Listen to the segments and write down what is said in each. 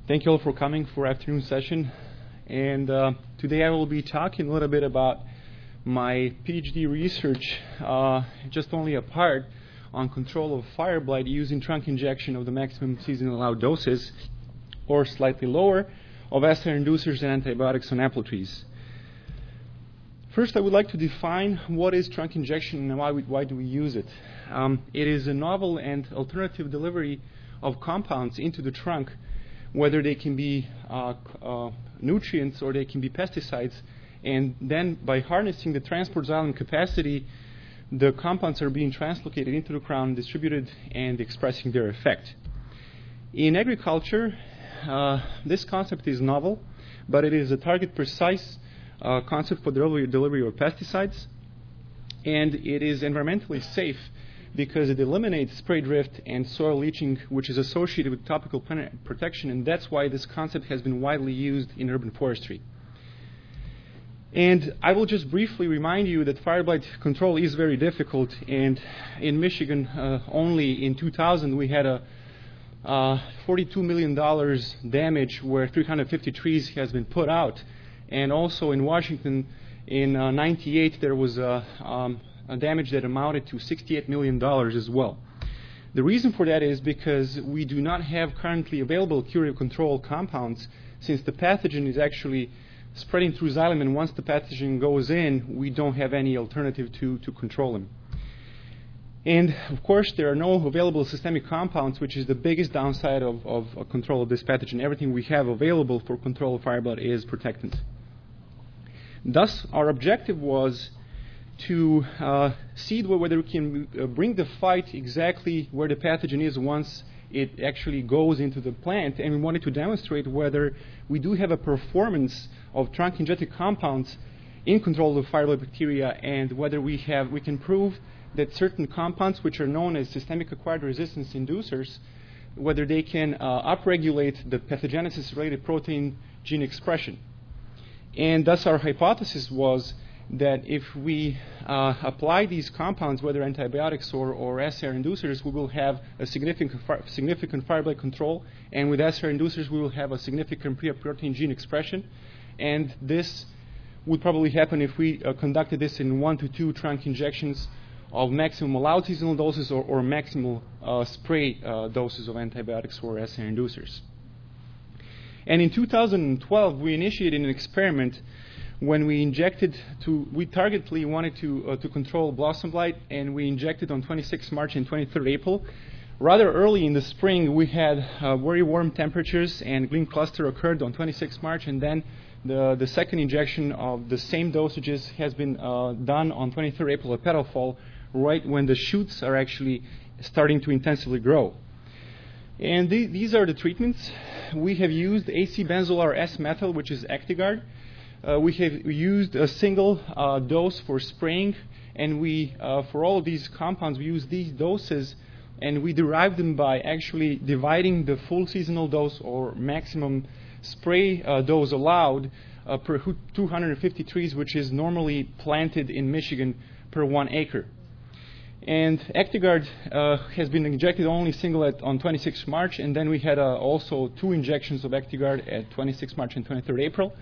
Thank you all for coming for afternoon session. And today I will be talking a little bit about my PhD research, just only a part on control of fire blight using trunk injection of the maximum seasonal allowed doses, or slightly lower, of SAR inducers and antibiotics on apple trees. First, I would like to define what is trunk injection and why do we use it. It is a novel and alternative delivery of compounds into the trunk, whether they can be nutrients or they can be pesticides, and then by harnessing the transport xylem capacity, the compounds are being translocated into the crown, distributed, and expressing their effect. In agriculture, this concept is novel, but it is a target-precise concept for delivery of pesticides, and it is environmentally safe because it eliminates spray drift and soil leaching, which is associated with topical plant protection, and that's why this concept has been widely used in urban forestry. And I will just briefly remind you that fire blight control is very difficult, and in Michigan, only in 2000 we had a $42 million damage where 350 trees has been put out. And also in Washington, in '98, there was a damage that amounted to $68 million as well. The reason for that is because we do not have currently available curative control compounds, since the pathogen is actually spreading through xylem, and once the pathogen goes in, we don't have any alternative to control them. And of course, there are no available systemic compounds, which is the biggest downside of control of this pathogen. Everything we have available for control of fire blight is protectant. Thus, our objective was to see whether we can bring the fight exactly where the pathogen is once it actually goes into the plant, and we wanted to demonstrate whether we do have a performance of trunk-injected compounds in control of fire blight bacteria, and whether we can prove that certain compounds, which are known as systemic acquired resistance inducers, whether they can upregulate the pathogenesis-related protein gene expression. And thus our hypothesis was that if we apply these compounds, whether antibiotics or SAR inducers, we will have a significant fire blight control, and with SAR inducers we will have a significant protein gene expression. And this would probably happen if we conducted this in 1 to 2 trunk injections of maximum allowed seasonal doses or maximal spray doses of antibiotics or SAR inducers. And in 2012, we initiated an experiment when we targetedly wanted to control blossom blight, and we injected on 26 March and 23 April. Rather early in the spring, we had very warm temperatures, and green cluster occurred on 26 March, and then the second injection of the same dosages has been done on 23 April at petal fall, right when the shoots are actually starting to intensively grow. And these are the treatments. We have used AC-benzoyl S-methyl, which is Actigard. We have used a single dose for spraying, and for all of these compounds, we use these doses, and we derive them by actually dividing the full seasonal dose or maximum spray dose allowed per 250 trees, which is normally planted in Michigan per 1 acre. And Actigard has been injected only single on 26 March, and then we had also 2 injections of Actigard at 26 March and 23 April.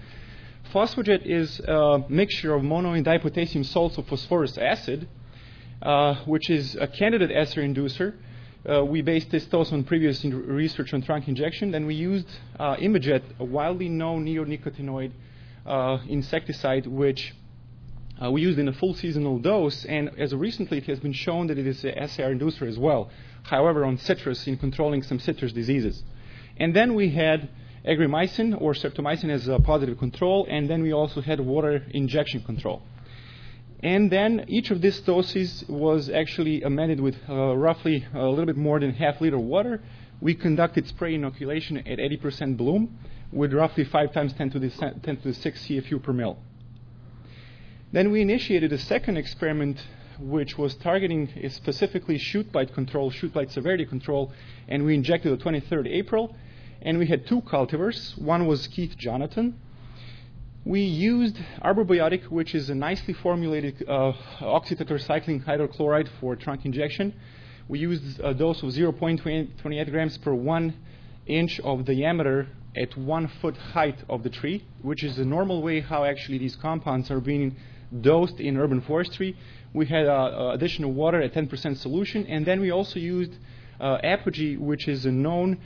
Phosphojet is a mixture of mono and dipotassium salts of phosphorus acid, which is a candidate SAR inducer. We based this dose on previous research on trunk injection. Then we used Imajet, a widely known neonicotinoid insecticide, which we used in a full seasonal dose, and as recently it has been shown that it is a SAR inducer as well, however on citrus, in controlling some citrus diseases. And then we had agromycin or streptomycin as a positive control, and then we also had water injection control. And then each of these doses was actually amended with roughly a little bit more than ½ liter water. We conducted spray inoculation at 80% bloom with roughly 5 times 10 to the 6 CFU per mil. Then we initiated a second experiment, which was targeting specifically shoot blight control, shoot blight severity control, and we injected on 23rd April, and we had 2 cultivars. One was Keith Jonathan. We used arbobiotic, which is a nicely formulated oxytetracycline hydrochloride for trunk injection. We used a dose of 0.28 grams per 1 inch of diameter at 1 foot height of the tree, which is the normal way how actually these compounds are being dosed in urban forestry. We had additional water at 10% solution, and then we also used apogee, which is a known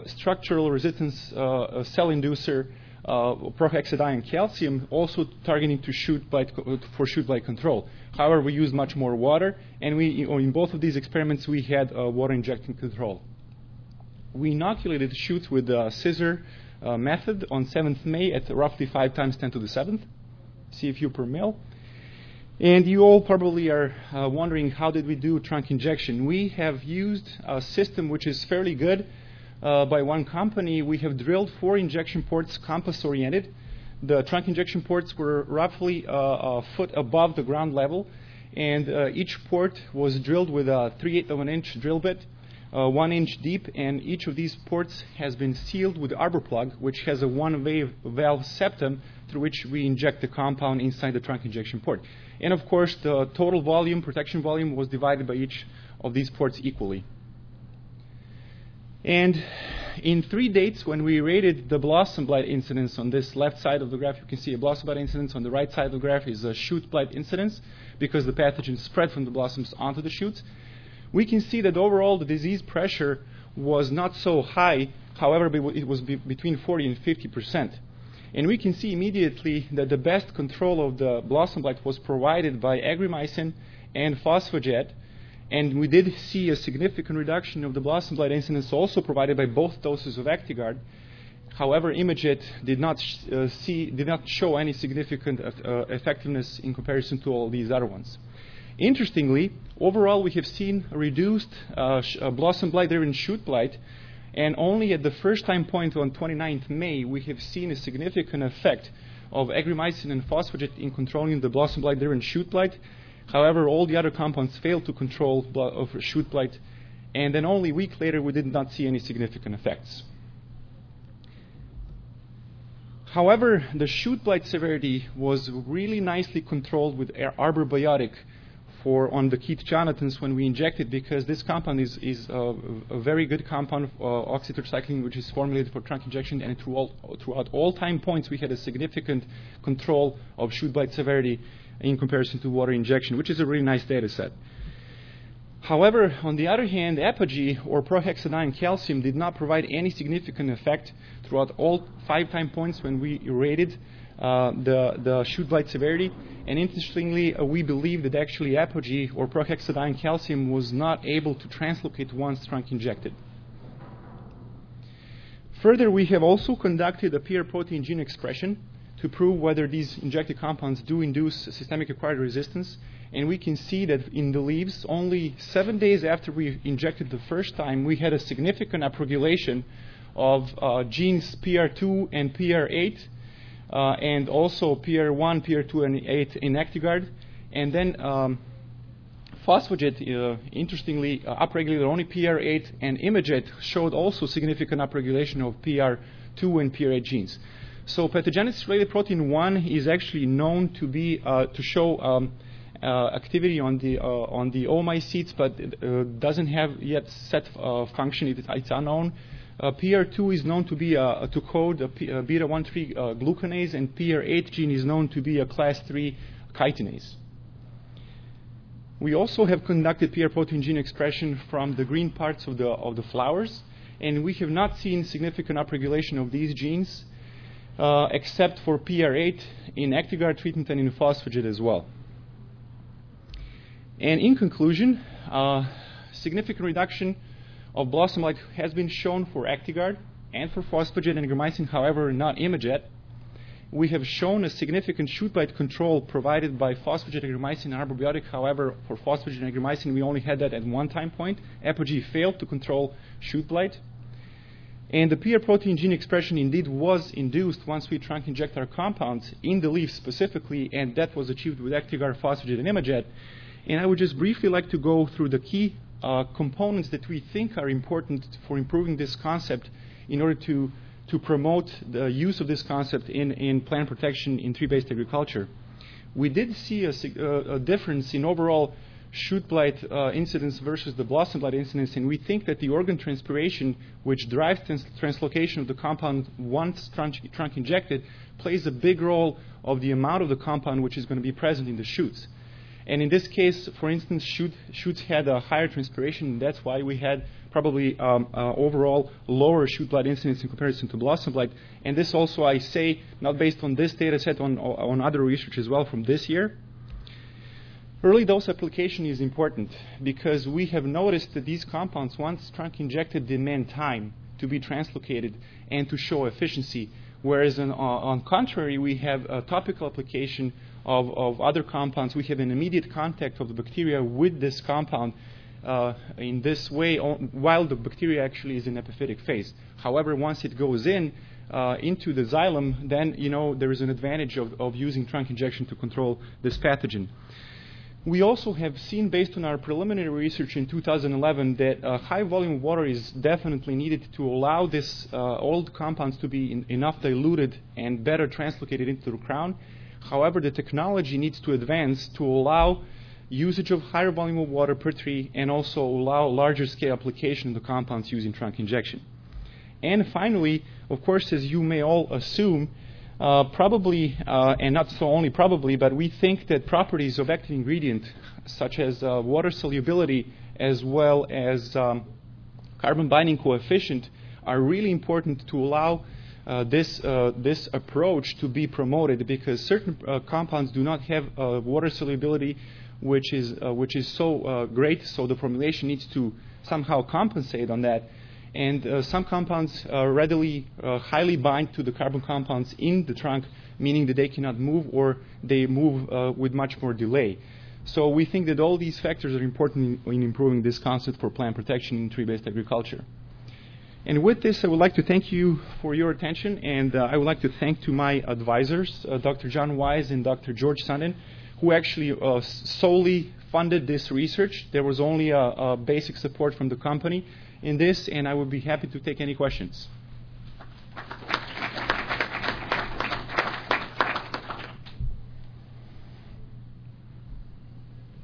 structural resistance cell inducer prohexadiene calcium, also targeting to shoot blight for shoot blight control. However, we used much more water, and in both of these experiments we had water injecting control. We inoculated shoots with the scissor method on 7th May at roughly 5 times 10 to the 7th CFU per mil. And you all probably are wondering, how did we do trunk injection? We have used a system which is fairly good by one company. We have drilled 4 injection ports compass oriented. The trunk injection ports were roughly a foot above the ground level, and each port was drilled with a 3/8 of an inch drill bit, 1 inch deep, and each of these ports has been sealed with arbor plug, which has a one-way valve septum through which we inject the compound inside the trunk injection port. And of course, the total volume, protection volume, was divided by each of these ports equally. And in 3 dates, when we rated the blossom blight incidence on this left side of the graph, you can see a blossom blight incidence. On the right side of the graph is a shoot blight incidence, because the pathogen spread from the blossoms onto the shoots. We can see that overall the disease pressure was not so high. However, it was between 40 and 50%. And we can see immediately that the best control of the blossom blight was provided by agromycin and phosphojet. And we did see a significant reduction of the blossom blight incidence also provided by both doses of Actigard. However, Imajet did not show any significant effectiveness in comparison to all these other ones. Interestingly, overall we have seen a reduced blossom blight-driven shoot blight, and only at the first time point on 29th May we have seen a significant effect of agromycin and phosphojet in controlling the blossom blight-driven shoot blight. However, all the other compounds failed to control shoot blight, and then only a week later we did not see any significant effects. However, the shoot blight severity was really nicely controlled with arbor-biotic on the Keith Jonathans when we injected, because this compound is a very good compound, oxytetracycline, which is formulated for trunk injection, and throughout all time points we had a significant control of shoot blight severity in comparison to water injection, which is a really nice data set. However, on the other hand, apogee or prohexadiene calcium did not provide any significant effect throughout all 5 time points when we rated the shoot blight severity. And interestingly, we believe that actually apogee or prohexadiene calcium was not able to translocate once trunk injected. Further, we have also conducted a PR protein gene expression to prove whether these injected compounds do induce systemic acquired resistance. And we can see that in the leaves, only 7 days after we injected the first time, we had a significant upregulation of genes PR2 and PR8, and also PR1, PR2, and 8 in Actigard. And then phosphojet, interestingly, upregulated only PR8, and Imajet showed also significant upregulation of PR2 and PR8 genes. So pathogenesis-related protein 1 is actually known to be to show activity on the oomycetes, but doesn't have yet set function. It's unknown. PR2 is known to be to code a beta-1,3 glucanase, and PR8 gene is known to be a class 3 chitinase. We also have conducted PR protein gene expression from the green parts of the flowers, and we have not seen significant upregulation of these genes, except for PR8 in Actigard treatment and in phosphojet as well. And in conclusion, significant reduction of blossom blight has been shown for Actigard and for phosphojet and agromycin, however, not Imajet. We have shown a significant shoot blight control provided by phosphojet, agromycin, and arbor-biotic. However, for phosphoget and agromycin, we only had that at 1 time point. Apogee failed to control shoot blight. And the PR protein gene expression indeed was induced once we trunk inject our compounds in the leaf specifically, and that was achieved with Actigard, phosphoget, and Imajet. And I would just briefly like to go through the key components that we think are important for improving this concept in order to promote the use of this concept in plant protection in tree-based agriculture. We did see a difference in overall shoot blight incidence versus the blossom blight incidence, and we think that the organ transpiration, which drives translocation of the compound once trunk injected, plays a big role of the amount of the compound which is going to be present in the shoots. And in this case, for instance, shoots had a higher transpiration, and that's why we had probably overall lower shoot blight incidence in comparison to blossom blight. And this also, I say, not based on this data set, on other research as well from this year. Early dose application is important because we have noticed that these compounds, once trunk injected, demand time to be translocated and to show efficiency. Whereas on contrary, we have a topical application of other compounds. We have an immediate contact of the bacteria with this compound in this way while the bacteria actually is in epiphytic phase. However, once it goes into the xylem, then there is an advantage of using trunk injection to control this pathogen. We also have seen, based on our preliminary research in 2011, that high volume of water is definitely needed to allow this old compounds to be enough diluted and better translocated into the crown. However, the technology needs to advance to allow usage of higher volume of water per tree and also allow larger scale application of the compounds using trunk injection. And finally, of course, as you may all assume, probably, and not so only probably, but we think that properties of active ingredient, such as water solubility as well as carbon binding coefficient, are really important to allow this approach to be promoted, because certain compounds do not have water solubility which is so great, so the formulation needs to somehow compensate on that. And some compounds readily highly bind to the carbon compounds in the trunk, meaning that they cannot move, or they move with much more delay. So we think that all these factors are important in improving this concept for plant protection in tree-based agriculture. And with this, I would like to thank you for your attention, and I would like to thank to my advisors, Dr. John Wise and Dr. George Sundin, who actually solely funded this research. There was only a basic support from the company in this, and I would be happy to take any questions.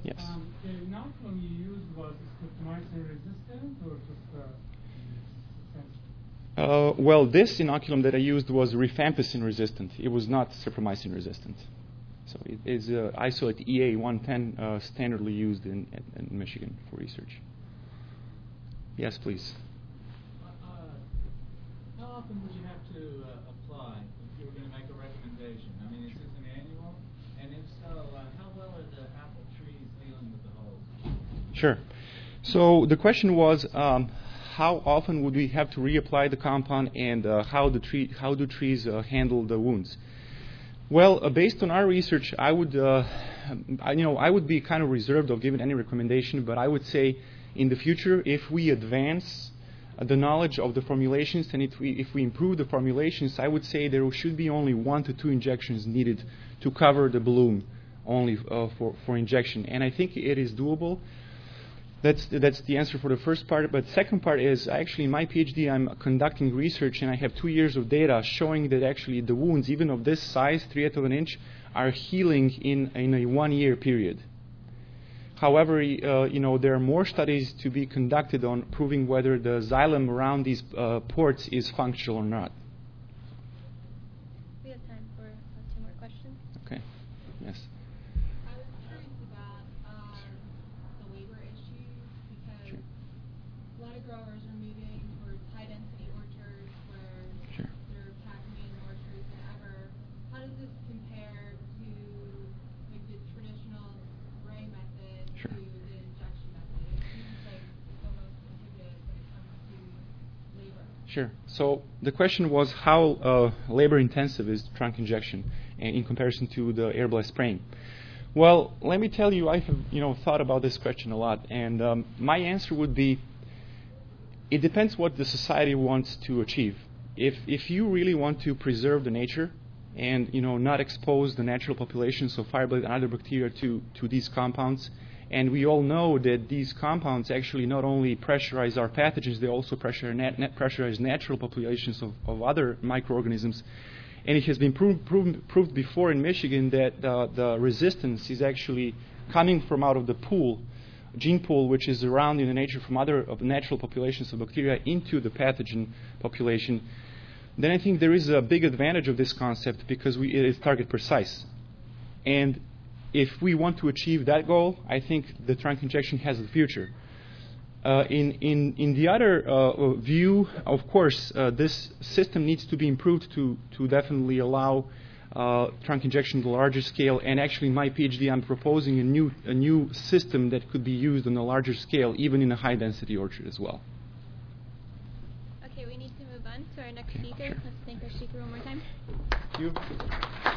Yes. The inoculum you used was streptomycin resistant or just well, this inoculum that I used was rifampicin resistant. It was not streptomycin resistant. So it is isolate EA 110 standardly used in Michigan for research. Yes, please. How often would you have to apply if you were going to make a recommendation? I mean, is this an annual? And if so, how well are the apple trees dealing with the holes? Sure. So the question was, how often would we have to reapply the compound, and how do trees handle the wounds? Well, based on our research, I would be kind of reserved of giving any recommendation, but I would say, in the future, if we advance the knowledge of the formulations and if we improve the formulations, I would say there should be only 1 to 2 injections needed to cover the bloom only for injection. And I think it is doable. That's the answer for the first part. But second part is, actually in my PhD I'm conducting research, and I have 2 years of data showing that actually the wounds, even of this size, 1/3 of an inch, are healing in a 1-year period. However, there are more studies to be conducted on proving whether the xylem around these ports is functional or not. We have time for 2 more questions. Okay. Yes. I was curious about the labor issue, because Sure. a lot of growers are moving towards high-density orchards where Sure. they're packing in more trees than ever. How does this compare to like the traditional spray method Sure. to the injection method? It seems like it's almost prohibitive when it comes to labor. Sure. So the question was, how labor-intensive is trunk injection in comparison to the air blast spraying? Well, let me tell you, I have thought about this question a lot, and my answer would be, it depends what the society wants to achieve. If you really want to preserve the nature and not expose the natural populations of fire blight and other bacteria to these compounds, and we all know that these compounds actually not only pressurize our pathogens, they also pressurize natural populations of other microorganisms. And it has been proved before in Michigan that the resistance is actually coming from out of the pool gene pool which is around in the nature from other natural populations of bacteria into the pathogen population, then I think there is a big advantage of this concept because it is target precise. And if we want to achieve that goal, I think the trunk injection has a future. In the other view, of course, this system needs to be improved to definitely allow trunk injection at a larger scale. And actually, my PhD, I'm proposing a new system that could be used on a larger scale, even in a high-density orchard as well. Okay, we need to move on to our next Okay, speaker. sure. Let's thank our speaker one more time. Thank you.